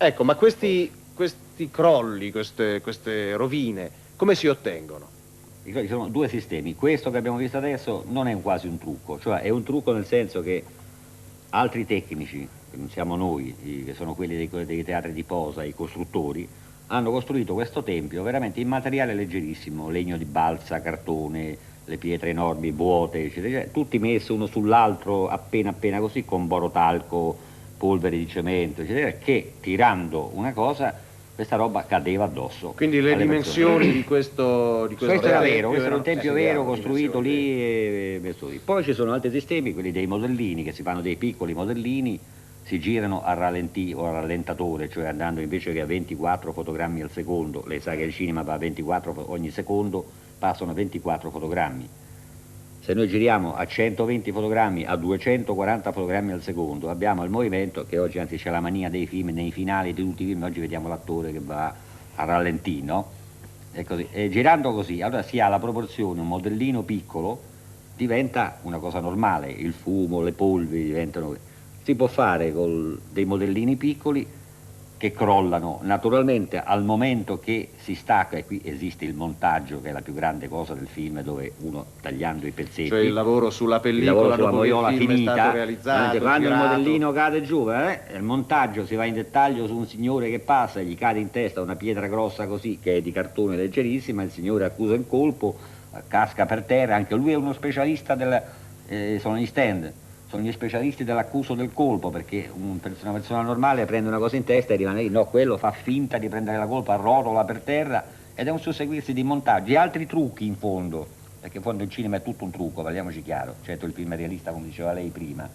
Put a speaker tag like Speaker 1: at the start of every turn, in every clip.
Speaker 1: Ecco, ma questi crolli, queste rovine, come si ottengono?
Speaker 2: Ci sono due sistemi. Questo che abbiamo visto adesso non è quasi un trucco, cioè è un trucco nel senso che altri tecnici, che non siamo noi, che sono quelli dei teatri di posa, i costruttori, hanno costruito questo tempio veramente in materiale leggerissimo, legno di balsa, cartone, le pietre enormi, vuote, eccetera, tutti messi uno sull'altro appena così, con borotalco, polvere di cemento, eccetera, che tirando una cosa, questa roba cadeva addosso.
Speaker 1: Quindi le dimensioni di questo
Speaker 2: Era vero, questo era un tempio vero, costruito lì e messo lì. Poi ci sono altri sistemi, quelli dei modellini, che si fanno dei piccoli modellini, si girano a rallenti o a rallentatore, cioè andando invece che a 24 fotogrammi al secondo, lei sa che il cinema va a 24 ogni secondo, passano a 24 fotogrammi. Se noi giriamo a 120 fotogrammi, a 240 fotogrammi al secondo, abbiamo il movimento che oggi anzi c'è la mania dei film, nei finali di tutti i film, oggi vediamo l'attore che va a rallentì, no? E così. E girando così, allora si ha la proporzione, un modellino piccolo diventa una cosa normale, il fumo, le polveri diventano... Si può fare con dei modellini piccoli che crollano naturalmente al momento che si stacca, e qui esiste il montaggio che è la più grande cosa del film, dove uno tagliando i pezzetti,
Speaker 1: cioè il lavoro sulla pellicola,
Speaker 2: il lavoro sulla moiola
Speaker 1: il film
Speaker 2: finita,
Speaker 1: è stato realizzato,
Speaker 2: quando
Speaker 1: girato.
Speaker 2: il modellino cade giù, il montaggio si va in dettaglio su un signore che passa e gli cade in testa una pietra grossa così, che è di cartone leggerissima, il signore accusa il colpo, casca per terra, anche lui è uno specialista sono gli stand. Sono gli specialisti dell'accuso del colpo, perché una persona normale prende una cosa in testa e rimane lì, no, quello fa finta di prendere la colpa, rotola per terra, ed è un susseguirsi di montaggi e altri trucchi in fondo, perché in fondo il cinema è tutto un trucco, parliamoci chiaro, certo il film è realista come diceva lei prima.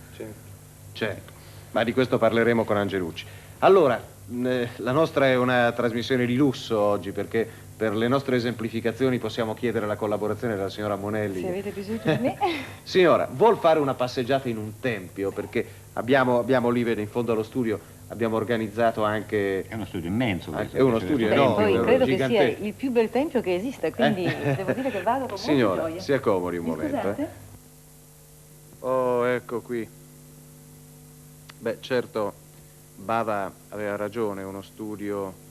Speaker 1: Certo, ma di questo parleremo con Angelucci. Allora, la nostra è una trasmissione di lusso oggi, perché per le nostre esemplificazioni possiamo chiedere la collaborazione della signora Monelli.
Speaker 3: Se avete bisogno di me.
Speaker 1: Signora, vuol fare una passeggiata in un tempio? Perché abbiamo lì, vede, in fondo allo studio, abbiamo organizzato anche...
Speaker 2: È uno studio immenso.
Speaker 1: È uno studio
Speaker 3: Beh,
Speaker 1: enorme,
Speaker 3: poi credo
Speaker 1: gigante.
Speaker 3: che sia il più bel tempio che esista, quindi devo dire che vado con
Speaker 1: Signora,
Speaker 3: molta gioia.
Speaker 1: si accomodi un momento.
Speaker 3: Scusate?
Speaker 1: Oh, ecco qui. Beh, certo, Bava aveva ragione, è uno studio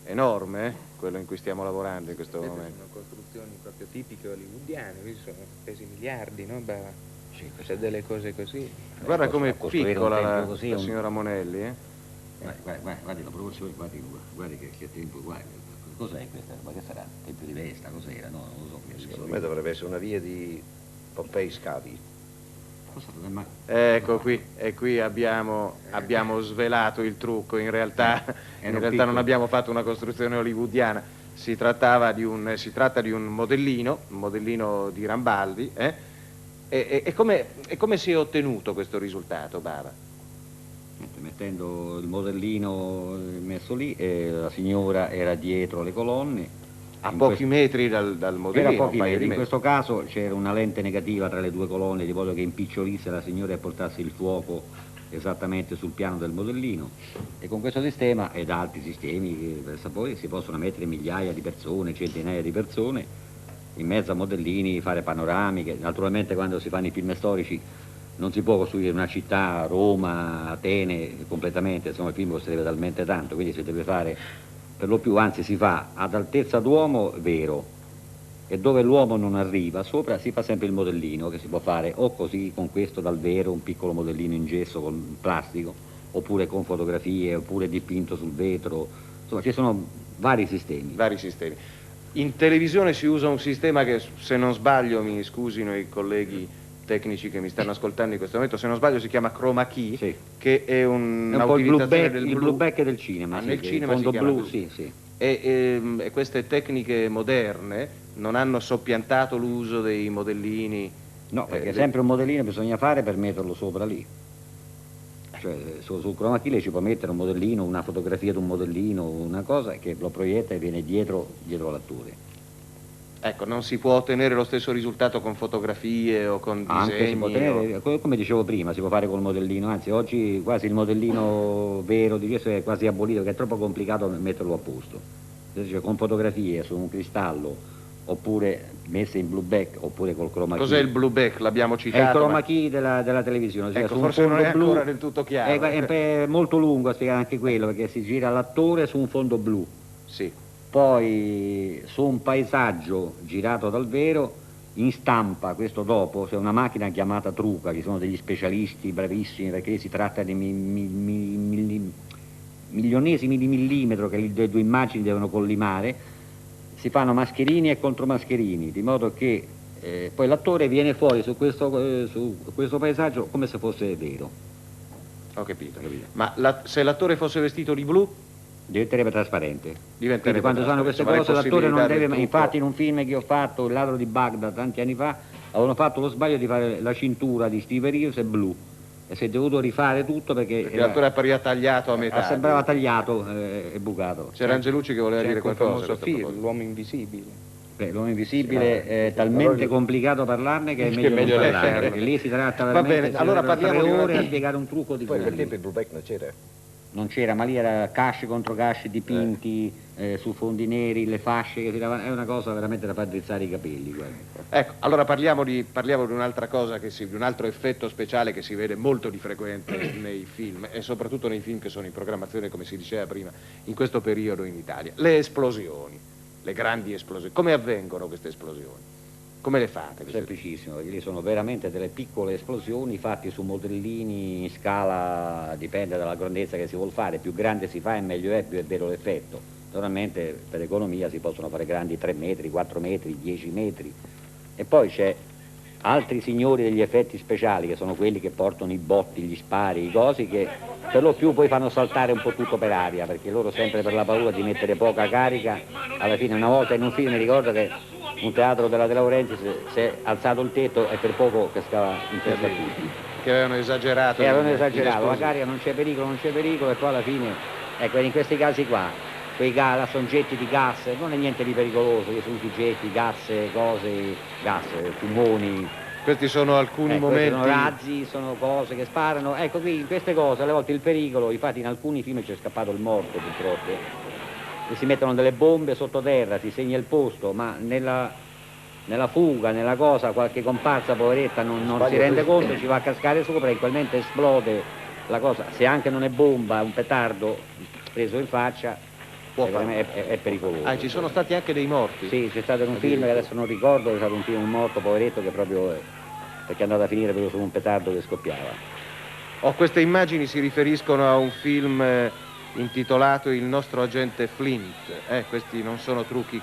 Speaker 1: enorme, quello in cui stiamo lavorando in questo momento.
Speaker 4: Sono costruzioni proprio tipiche hollywoodiane, qui sono spesi miliardi, no? Beh,
Speaker 2: Sì,
Speaker 4: c'è delle cose così.
Speaker 1: Guarda com'è piccola la
Speaker 2: così,
Speaker 1: signora Monelli, eh?
Speaker 2: Guardi la proporzione, guardi che tempo, guardi, cos'è questa? Ma che sarà? Tempio di Vesta, cos'era? No, non lo so.
Speaker 5: Secondo me dovrebbe essere una via di Pompei Scavi.
Speaker 1: Ecco qui, e qui abbiamo svelato il trucco, in realtà non abbiamo fatto una costruzione hollywoodiana, si tratta di un modellino di Rambaldi, e come si è ottenuto questo risultato, Bava?
Speaker 2: Mettendo il modellino messo lì, la signora era dietro le colonne.
Speaker 1: A pochi metri dal modellino.
Speaker 2: Era pochi metri, in questo caso c'era una lente negativa tra le due colonne di modo che impicciolisse la signora e portasse il fuoco esattamente sul piano del modellino, e con questo sistema ed altri sistemi per sapore si possono mettere migliaia di persone, centinaia di persone in mezzo a modellini, fare panoramiche. Naturalmente quando si fanno i film storici non si può costruire una città, Roma, Atene completamente, insomma il film costerebbe talmente tanto, quindi si deve fare per lo più, anzi si fa ad altezza d'uomo vero, e dove l'uomo non arriva sopra si fa sempre il modellino, che si può fare o così con questo dal vero, un piccolo modellino in gesso con plastico, oppure con fotografie, oppure dipinto sul vetro, insomma ci sono vari sistemi.
Speaker 1: In televisione si usa un sistema che, se non sbaglio, mi scusino i colleghi tecnici che mi stanno ascoltando in questo momento, se non sbaglio si chiama chroma key,
Speaker 2: sì,
Speaker 1: che è un'utilizzazione del blu.
Speaker 2: Il blu back del cinema,
Speaker 1: nel cinema
Speaker 2: il fondo
Speaker 1: si chiama
Speaker 2: blu, sì.
Speaker 1: E queste tecniche moderne non hanno soppiantato l'uso dei modellini?
Speaker 2: No, perché sempre un modellino bisogna fare per metterlo sopra lì. Cioè sul chroma key ci può mettere un modellino, una fotografia di un modellino, una cosa che lo proietta e viene dietro l'attore.
Speaker 1: Ecco, non si può ottenere lo stesso risultato con fotografie o con disegni?
Speaker 2: Anche si può ottenere, come dicevo prima, si può fare col modellino, anzi oggi quasi il modellino vero di gesso è quasi abolito, che è troppo complicato metterlo a posto. Cioè, con fotografie su un cristallo oppure messe in blue back, oppure col chroma key.
Speaker 1: Cos'è il blue back? L'abbiamo
Speaker 2: È il
Speaker 1: citato.
Speaker 2: chroma key della televisione, cioè
Speaker 1: Ecco,
Speaker 2: su un
Speaker 1: forse non
Speaker 2: fondo
Speaker 1: è
Speaker 2: blu.
Speaker 1: ancora del tutto chiaro.
Speaker 2: È molto lungo a spiegare anche quello, perché si gira l'attore su un fondo blu,
Speaker 1: Sì.
Speaker 2: poi su un paesaggio girato dal vero, in stampa, questo dopo, c'è una macchina chiamata truca, che sono degli specialisti bravissimi, perché si tratta di milionesimi di millimetro che le due immagini devono collimare, si fanno mascherini e contromascherini, di modo che poi l'attore viene fuori su questo paesaggio come se fosse vero.
Speaker 1: Ho capito. Ma se l'attore fosse vestito di blu?
Speaker 2: Diventerebbe trasparente.
Speaker 1: Diventerebbe
Speaker 2: Quindi quando fanno queste
Speaker 1: trasparente.
Speaker 2: cose
Speaker 1: Insomma,
Speaker 2: l'attore non
Speaker 1: le
Speaker 2: deve.
Speaker 1: possibilità del
Speaker 2: Infatti in un film che ho fatto, Il ladro di Baghdad, tanti anni fa, avevano fatto lo sbaglio di fare la cintura di Steve Reeves blu. E si è dovuto rifare tutto perché
Speaker 1: l'attore appariva tagliato a metà.
Speaker 2: sembrava tagliato e bucato.
Speaker 1: C'era Angelucci che voleva
Speaker 4: C'è
Speaker 1: dire
Speaker 4: anche un
Speaker 1: qualcosa.
Speaker 4: famoso
Speaker 1: a questo
Speaker 4: film,
Speaker 1: proposito.
Speaker 4: L'uomo invisibile.
Speaker 2: L'uomo invisibile è talmente complicato parlarne che è
Speaker 1: Che
Speaker 2: meglio non parlarne,
Speaker 1: lasciarlo.
Speaker 2: perché lì si tratta
Speaker 1: Va
Speaker 2: veramente
Speaker 1: bene, allora parliamo
Speaker 2: 3
Speaker 1: di
Speaker 2: ore a spiegare un trucco di
Speaker 5: Poi per
Speaker 2: quelli.
Speaker 5: tempo il blue back non c'era.
Speaker 2: Non c'era, ma lì era casce contro casce dipinti su fondi neri, le fasce che tiravano, è una cosa veramente da far drizzare i capelli. Guarda.
Speaker 1: Ecco, allora parliamo di un'altra cosa, di un altro effetto speciale che si vede molto di frequente nei film e soprattutto nei film che sono in programmazione, come si diceva prima, in questo periodo in Italia. Le esplosioni, le grandi esplosioni. Come avvengono queste esplosioni? Come le fate?
Speaker 2: Semplicissimo, perché lì sono veramente delle piccole esplosioni fatte su modellini in scala, dipende dalla grandezza che si vuol fare, più grande si fa e meglio è, più è vero l'effetto. Naturalmente per economia si possono fare grandi 3 metri, 4 metri, 10 metri. E poi c'è altri signori degli effetti speciali, che sono quelli che portano i botti, gli spari, i cosi, che per lo più poi fanno saltare un po' tutto per aria, perché loro sempre per la paura di mettere poca carica, alla fine una volta in un film mi ricordo che un teatro della De Laurenti si è alzato il tetto e per poco cascava in testa a tutti.
Speaker 1: Che avevano esagerato.
Speaker 2: La carica non c'è pericolo e poi alla fine, ecco, in questi casi qua, quei sono getti di gas, non è niente di pericoloso, sono tutti getti, gas, fumoni.
Speaker 1: Questi sono alcuni momenti.
Speaker 2: Sono razzi, sono cose che sparano. Ecco, qui in queste cose alle volte il pericolo, infatti in alcuni film c'è scappato il morto purtroppo. E si mettono delle bombe sottoterra, si segna il posto, ma nella fuga, nella cosa, qualche comparsa poveretta non si rende conto, ci va a cascare sopra e qualmente esplode la cosa. Se anche non è bomba, è un petardo preso in faccia, è pericoloso.
Speaker 1: Ah, ci sono stati anche dei morti?
Speaker 2: Sì, c'è stato un film che adesso non ricordo, è stato un morto poveretto che proprio perché è andato a finire proprio su un petardo che scoppiava.
Speaker 1: Queste immagini si riferiscono a un film intitolato Il nostro agente Flint. Questi non sono trucchi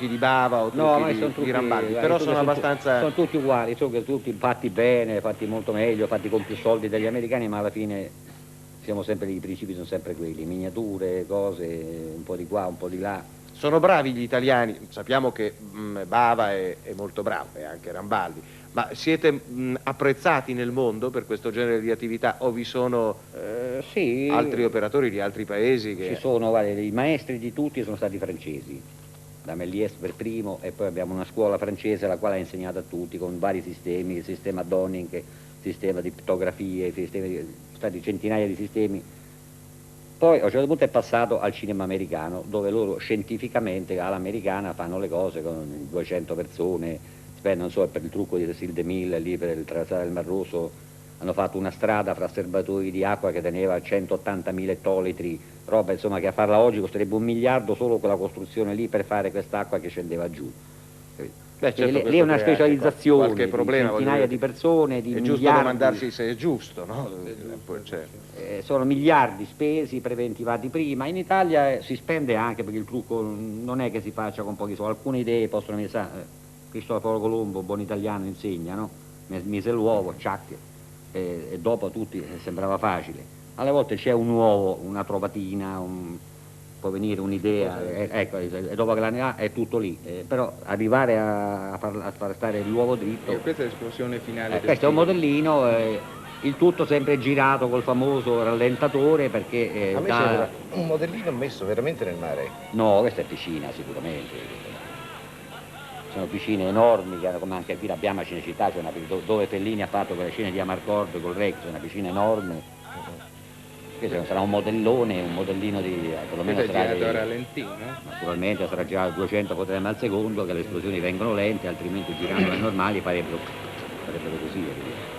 Speaker 1: di bava o trucchi di Rambaldi, però sono abbastanza.
Speaker 2: Sono tutti uguali, sono tutti fatti bene, fatti molto meglio, fatti con più soldi degli americani, ma alla fine siamo sempre i principi sono sempre quelli, miniature, cose, un po' di qua, un po' di là.
Speaker 1: Sono bravi gli italiani, sappiamo che Bava è molto bravo, e anche Rambaldi, ma siete apprezzati nel mondo per questo genere di attività o vi sono
Speaker 2: sì,
Speaker 1: altri operatori di altri paesi che.
Speaker 2: Ci sono, guarda, i maestri di tutti sono stati francesi, da Méliès per primo, e poi abbiamo una scuola francese la quale ha insegnato a tutti con vari sistemi, il sistema Donning, il sistema di pittografie, sono stati centinaia di sistemi. Poi a un certo punto è passato al cinema americano, dove loro scientificamente all'americana fanno le cose con 200 persone, non so, per il trucco di Cecil DeMille, lì per il traversare il Mar Rosso, hanno fatto una strada fra serbatoi di acqua che teneva 180.000 ettolitri, roba insomma che a farla oggi costerebbe 1 miliardo solo quella costruzione lì per fare quest'acqua che scendeva giù.
Speaker 1: Beh, certo,
Speaker 2: lì è una specializzazione
Speaker 1: qualche problema,
Speaker 2: di centinaia di persone, di
Speaker 1: è
Speaker 2: miliardi.
Speaker 1: giusto domandarsi se è giusto, no?
Speaker 2: Sono miliardi spesi, preventivati prima. In Italia si spende anche perché il trucco non è che si faccia con pochi soldi, alcune idee possono pensare. Cristoforo Colombo, buon italiano, insegna, no? Mise l'uovo, ciac, e dopo a tutti sembrava facile. Alle volte c'è un uovo, una trovatina, può venire un'idea, ecco, e dopo che la è tutto lì, però arrivare a far stare l'uovo dritto.
Speaker 4: Questa è l'esplosione finale del
Speaker 2: questo è un
Speaker 4: film.
Speaker 2: modellino, il tutto sempre girato col famoso rallentatore perché.
Speaker 5: A me sembra un modellino messo veramente nel mare.
Speaker 2: No, questa è piscina sicuramente. Sono piscine enormi, come anche qui abbiamo a Cinecittà, dove Fellini ha fatto quelle scene di Amarcord col Rex, una piscina enorme. Questo sarà un modellino di perlomeno
Speaker 4: Questo è
Speaker 2: sarà
Speaker 4: girato a ralentino, no?
Speaker 2: naturalmente sarà già a 200 fotogrammi al secondo, che le esplosioni vengono lente, altrimenti girando ai normali farebbero così.